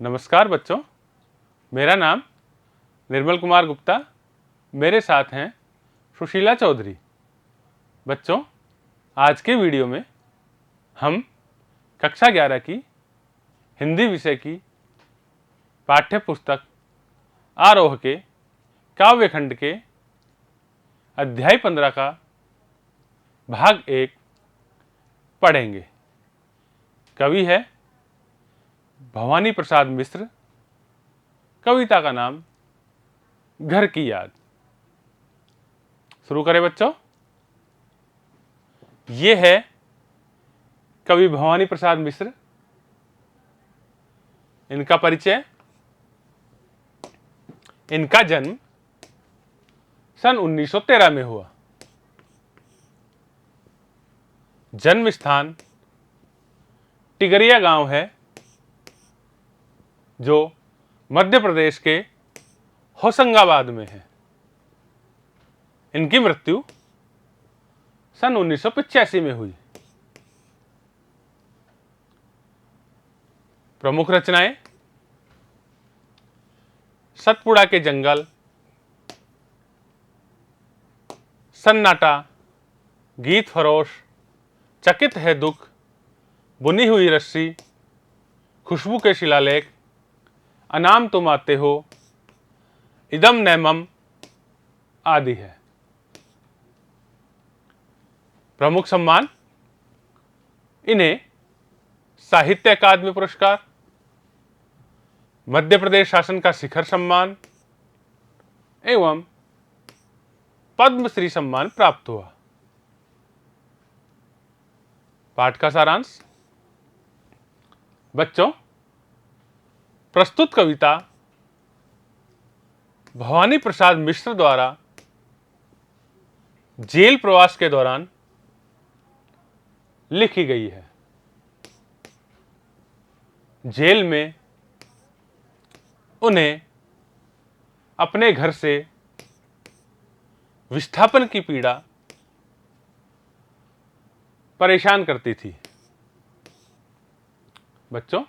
नमस्कार बच्चों, मेरा नाम निर्मल कुमार गुप्ता, मेरे साथ हैं सुशीला चौधरी। बच्चों, आज के वीडियो में हम कक्षा 11 की हिंदी विषय की पाठ्य पुस्तक आरोह के काव्यखंड के अध्याय 15 का भाग 1 पढ़ेंगे। कवि है भवानी प्रसाद मिश्र। कविता का नाम घर की याद। शुरू करें बच्चों। ये है कवि भवानी प्रसाद मिश्र। इनका परिचय। इनका जन्म सन 1913 में हुआ। जन्म स्थान टिगरिया गांव है, जो मध्य प्रदेश के होशंगाबाद में है। इनकी मृत्यु सन 1985 में हुई। प्रमुख रचनाएं: सतपुड़ा के जंगल, सन्नाटा, गीत फरोश, चकित है दुख, बुनी हुई रस्सी, खुशबू के शिलालेख, अनाम तुम आते हो, इदम नैमम आदि है। प्रमुख सम्मान: इन्हें साहित्य अकादमी पुरस्कार, मध्य प्रदेश शासन का शिखर सम्मान एवं पद्मश्री सम्मान प्राप्त हुआ। पाठ का सारांश। बच्चों, प्रस्तुत कविता भवानी प्रसाद मिश्र द्वारा जेल प्रवास के दौरान लिखी गई है। जेल में उन्हें अपने घर से विस्थापन की पीड़ा परेशान करती थी। बच्चों,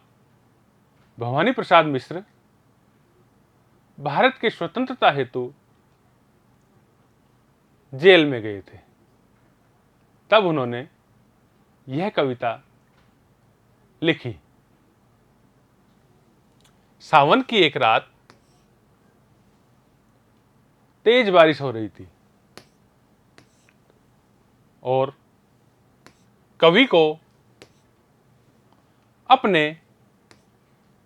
भवानी प्रसाद मिश्र भारत के स्वतंत्रता हेतु जेल में गए थे। तब उन्होंने यह कविता लिखी। सावन की एक रात तेज बारिश हो रही थी और कवि को अपने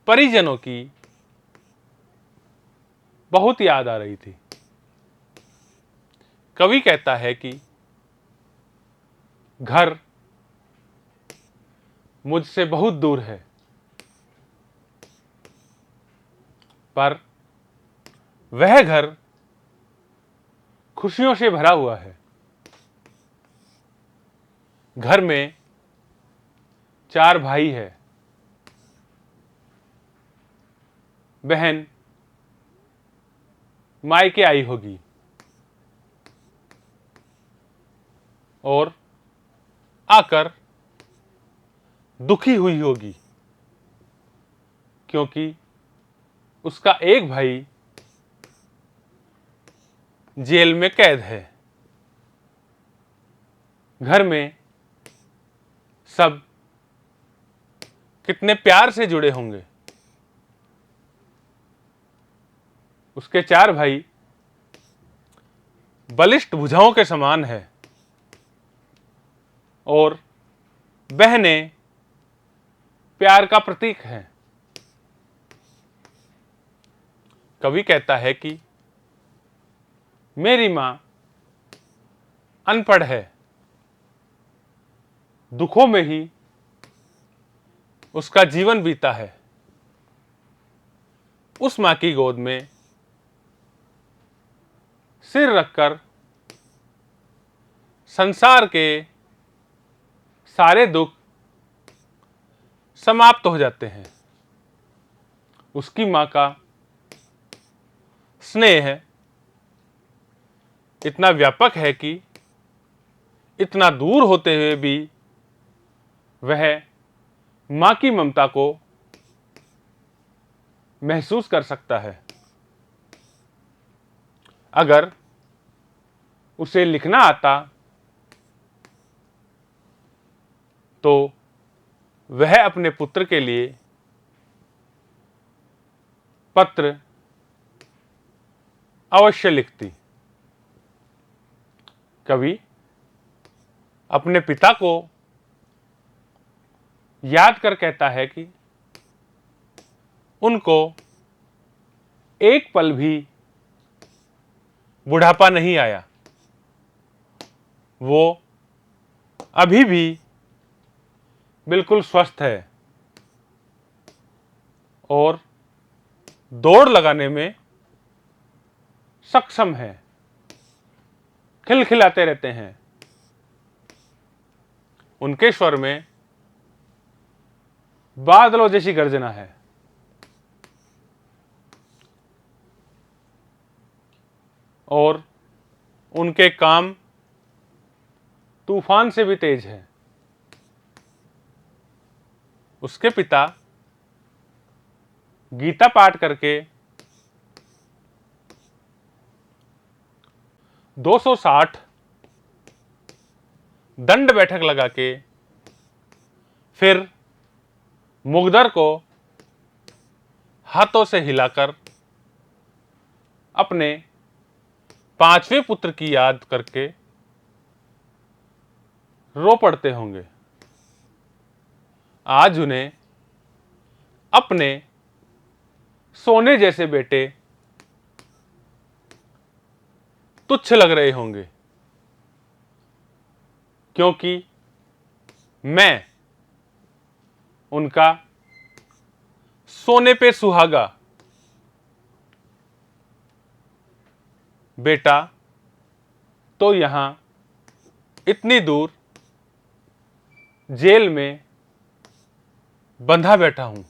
परिजनों की बहुत याद आ रही थी। कवि कहता है कि घर मुझसे बहुत दूर है, पर वह घर खुशियों से भरा हुआ है। घर में 4 भाई है। बहन मायके आई होगी और आकर दुखी हुई होगी, क्योंकि उसका एक भाई जेल में कैद है। घर में सब कितने प्यार से जुड़े होंगे। उसके 4 भाई बलिष्ठ भुजाओं के समान है और बहनें प्यार का प्रतीक हैं। कवि कहता है कि मेरी मां अनपढ़ है, दुखों में ही उसका जीवन बीता है। उस मां की गोद में सिर रखकर संसार के सारे दुख समाप्त हो जाते हैं। उसकी मां का स्नेह इतना व्यापक है कि इतना दूर होते हुए भी वह मां की ममता को महसूस कर सकता है। अगर उसे लिखना आता तो वह अपने पुत्र के लिए पत्र अवश्य लिखती। कवि अपने पिता को याद कर कहता है कि उनको एक पल भी बुढ़ापा नहीं आया। वो अभी भी बिल्कुल स्वस्थ है और दौड़ लगाने में सक्षम है, खिलखिलाते रहते हैं। उनके स्वर में बादलों जैसी गर्जना है और उनके काम तूफान से भी तेज है। उसके पिता गीता पाठ करके 260 दंड बैठक लगा के फिर मुगदर को हाथों से हिलाकर अपने 5वें पुत्र की याद करके रो पड़ते होंगे। आज उन्हें अपने सोने जैसे बेटे तुच्छ लग रहे होंगे, क्योंकि मैं उनका सोने पे सुहागा बेटा तो यहां इतनी दूर जेल में बंधा बैठा हूं।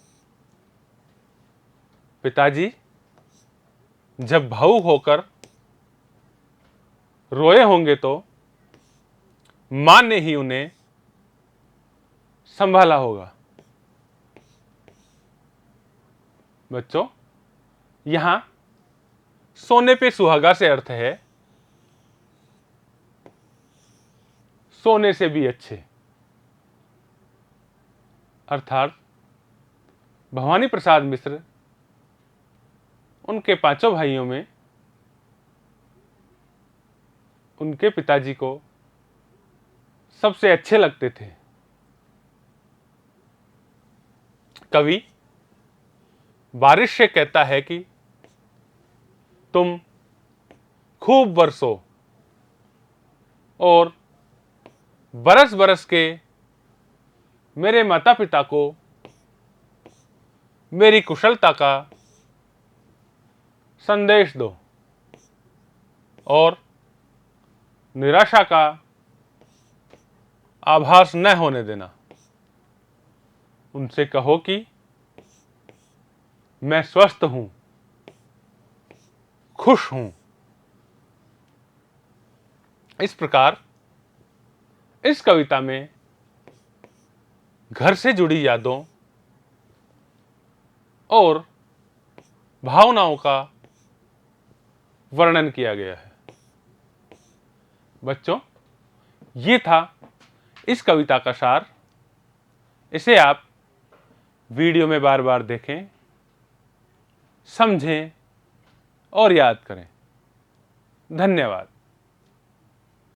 पिताजी जब भावुक होकर रोए होंगे तो मां ने ही उन्हें संभाला होगा। बच्चों, यहां सोने पे सुहागा से अर्थ है सोने से भी अच्छे, अर्थात भवानी प्रसाद मिश्र उनके 5 भाइयों में उनके पिताजी को सबसे अच्छे लगते थे। कवि बारिश से कहता है कि तुम खूब बरसो और बरस बरस के मेरे माता पिता को मेरी कुशलता का संदेश दो और निराशा का आभास न होने देना। उनसे कहो कि मैं स्वस्थ हूं, खुश हूं। इस प्रकार इस कविता में घर से जुड़ी यादों और भावनाओं का वर्णन किया गया है। बच्चों, ये था इस कविता का सार। इसे आप वीडियो में बार बार देखें, समझें और याद करें। धन्यवाद।